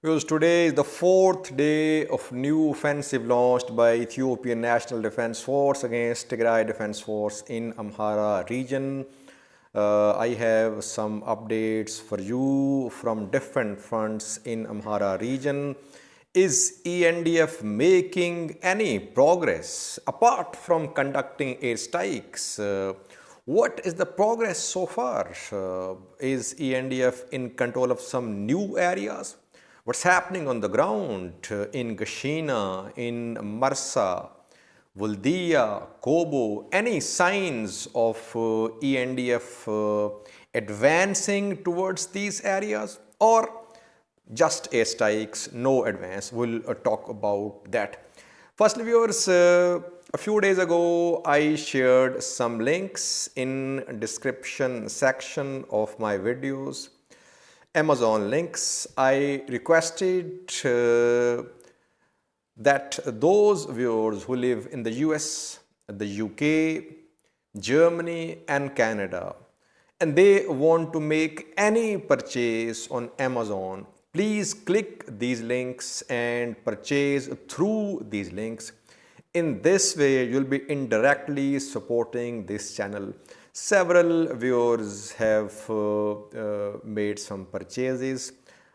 Because today is the fourth day of new offensive launched by Ethiopian National Defense Force against Tigray Defense Force in Amhara region. I have some updates for you from different fronts in Amhara region. Is ENDF making any progress apart from conducting airstrikes? What is the progress so far? Is ENDF in control of some new areas? What's happening on the ground in Gashina, in Marsa, Vuldia, Kobo? Any signs of ENDF advancing towards these areas, or just airstrikes, no advance? We'll talk about that. Firstly, viewers, a few days ago I shared some links in description section of my videos. Amazon links. I requested that those viewers who live in the US, the UK, Germany and Canada, and they want to make any purchase on Amazon, please click these links and purchase through these links. In this way, you'll be indirectly supporting this channel. Several viewers have made some purchases.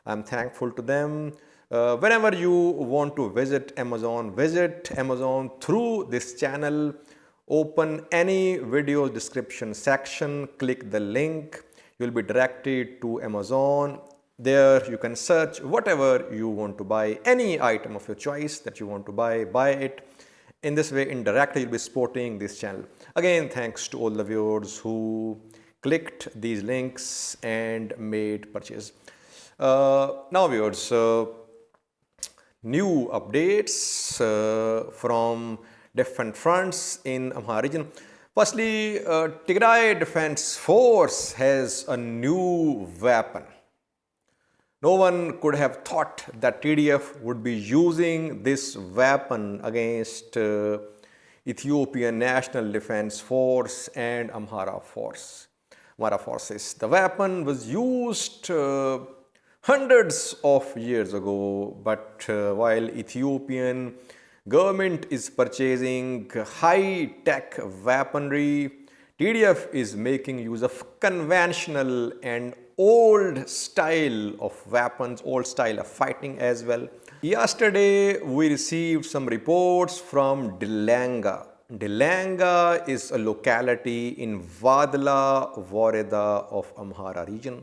I'm thankful to them. Whenever you want to visit Amazon through this channel. Open any video description section, click the link. You'll be directed to Amazon. There you can search whatever you want to buy, any item of your choice that you want to buy it. In this way, indirectly, you'll be supporting this channel. Again, thanks to all the viewers who clicked these links and made purchase. Now, viewers, new updates from different fronts in Amhara region. Firstly, Tigray Defense Force has a new weapon. No one could have thought that TDF would be using this weapon against Ethiopian National Defense Force and Amhara forces. The weapon was used hundreds of years ago, but while Ethiopian government is purchasing high-tech weaponry, TDF is making use of conventional and old style of weapons, old style of fighting as well. Yesterday, we received some reports from Delanga. Delanga is a locality in Vadla Voreda of Amhara region.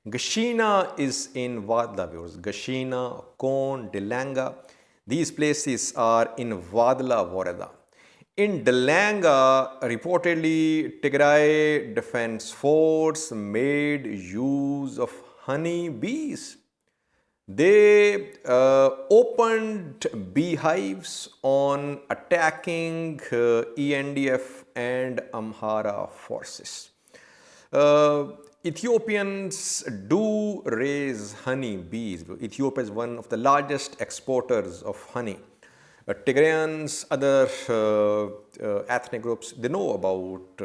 Gashina is in Vadla, viewers. Gashina, Kon, Delanga. These places are in Vadla Voreda. In Delanga, reportedly, Tigray Defense Force made use of honey bees. They opened beehives on attacking ENDF and Amhara forces. Ethiopians do raise honey bees. Ethiopia is one of the largest exporters of honey. Tigrayans, other ethnic groups, they know about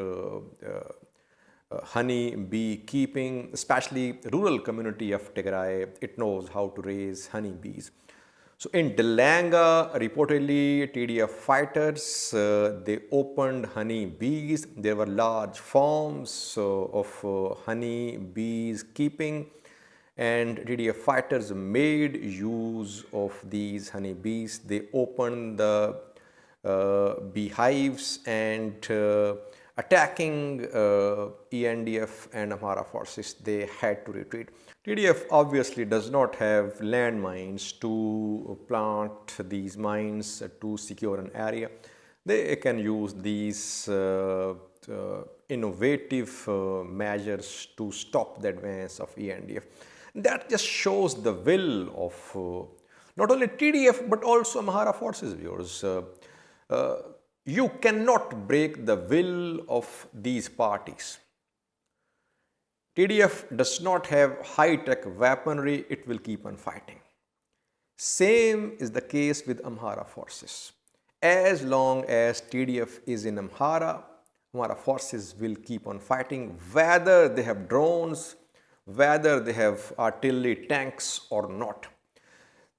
honey bee keeping, especially rural community of Tigray. It knows how to raise honey bees. So in Delanga, reportedly TDF fighters, they opened honey bees. There were large farms of honey bees keeping, and TDF fighters made use of these honey bees. They opened the beehives and attacking ENDF and Amhara forces, they had to retreat. TDF obviously does not have landmines to plant these mines to secure an area. They can use these innovative measures to stop the advance of ENDF. That just shows the will of not only TDF but also Amhara forces, viewers. You cannot break the will of these parties. TDF does not have high-tech weaponry, it will keep on fighting. Same is the case with Amhara forces. As long as TDF is in Amhara, Amhara forces will keep on fighting, whether they have drones, whether they have artillery tanks or not.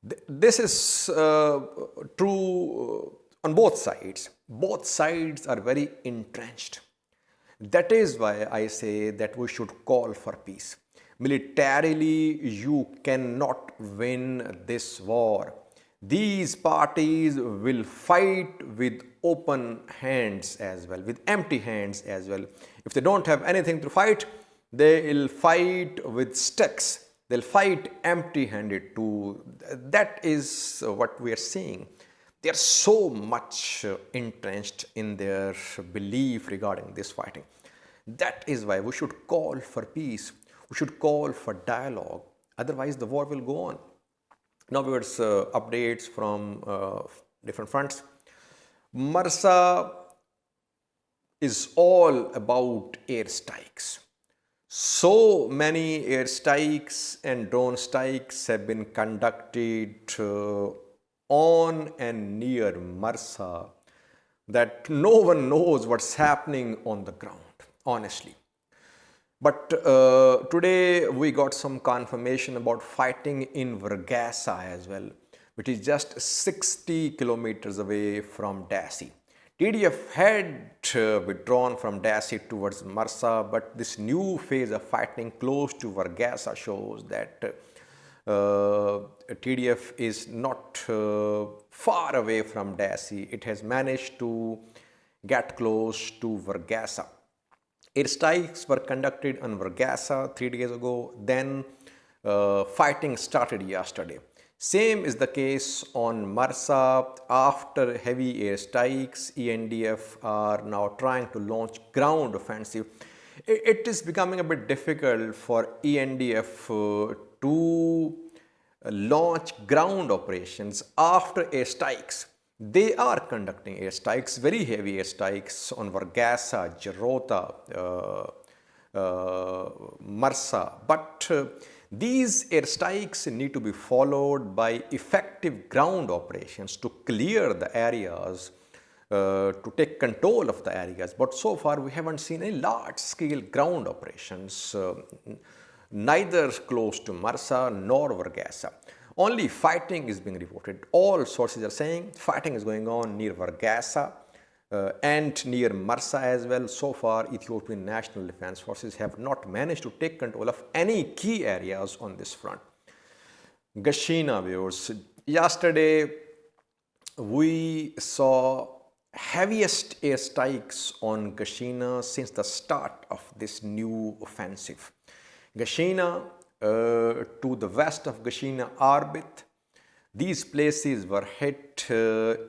This is true on both sides. Both sides are very entrenched. That is why I say that we should call for peace. Militarily, you cannot win this war. These parties will fight with open hands as well, with empty hands as well. If they don't have anything to fight, they will fight with sticks. They'll fight empty handed too. That is what we are seeing. They are so much entrenched in their belief regarding this fighting. That is why we should call for peace. We should call for dialogue. Otherwise, the war will go on. Now, viewers, updates from different fronts. Marsa is all about airstrikes. So many airstrikes and drone strikes have been conducted on and near Marsa that no one knows what's happening on the ground, honestly. But today we got some confirmation about fighting in Vargasa as well, which is just 60 kilometers away from Dassi. TDF had withdrawn from Dassi towards Marsa, but this new phase of fighting close to Vargasa shows that TDF is not far away from Dassi. It has managed to get close to Vargasa. Airstrikes were conducted on Vargasa 3 days ago. Then fighting started yesterday. Same is the case on Marsa. After heavy airstrikes, ENDF are now trying to launch ground offensive. It is becoming a bit difficult for ENDF to launch ground operations after airstrikes. They are conducting airstrikes, very heavy airstrikes on Vargasa, Jarota, Marsa. But these airstrikes need to be followed by effective ground operations to clear the areas, to take control of the areas. But so far we haven't seen any large-scale ground operations, neither close to Marsa nor Vargasa. Only fighting is being reported. All sources are saying fighting is going on near Vargasa and near Marsa as well. So far, Ethiopian National Defense Forces have not managed to take control of any key areas on this front. Gashina, viewers. Yesterday, we saw heaviest airstrikes on Gashina since the start of this new offensive. Gashina to the west of Gashina Arbit, these places were hit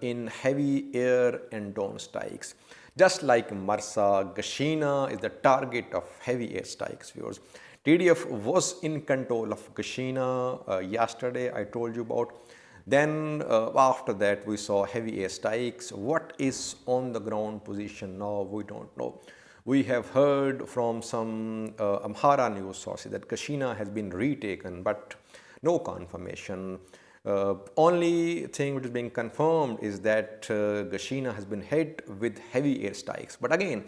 in heavy air and drone strikes. Just like Marsa, Gashina is the target of heavy air strikes, viewers. TDF was in control of Gashina yesterday, I told you about. Then after that we saw heavy air strikes. What is on the ground position now, we don't know. We have heard from some Amhara news sources that Gashina has been retaken, but no confirmation. Only thing which is being confirmed is that Gashina has been hit with heavy airstrikes. But again,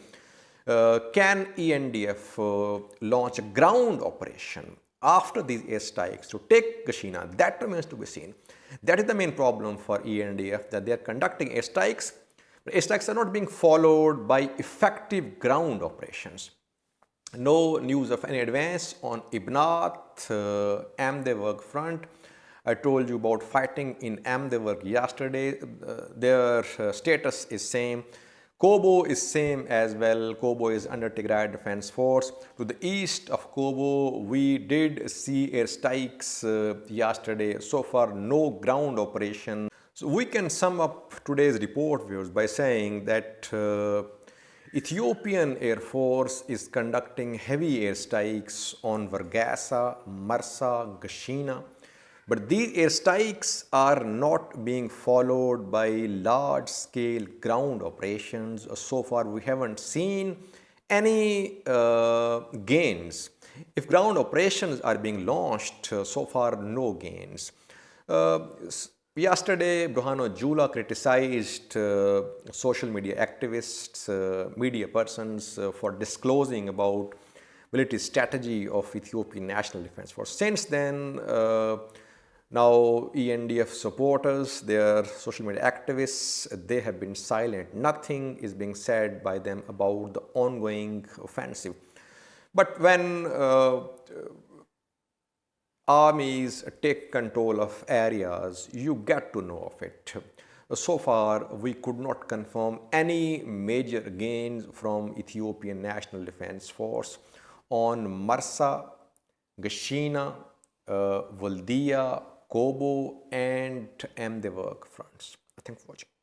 can ENDF launch a ground operation after these airstrikes to take Gashina? That remains to be seen. That is the main problem for ENDF, that they are conducting airstrikes. Airstrikes are not being followed by effective ground operations. No news of any advance on Ibnath, Amdevarg front. I told you about fighting in Amdevarg yesterday. Their status is same. Kobo is same as well. Kobo is under Tigray Defense Force. To the east of Kobo, we did see airstrikes yesterday. So far, no ground operation. So we can sum up today's report, viewers, by saying that Ethiopian Air Force is conducting heavy airstrikes on Vargasa, Marsa, Gashina. But these airstrikes are not being followed by large-scale ground operations. So far, we haven't seen any gains. If ground operations are being launched, so far, no gains. Yesterday, Bruhano Jula criticized social media activists, media persons for disclosing about military strategy of Ethiopian National Defense Force. Since then, Now, ENDF supporters, their social media activists, they have been silent. Nothing is being said by them about the ongoing offensive. But when armies take control of areas, you get to know of it. So far, we could not confirm any major gains from Ethiopian National Defense Force on Marsa, Gashina, Waldia, Kobo and Mdework fronts. Thanks for watching.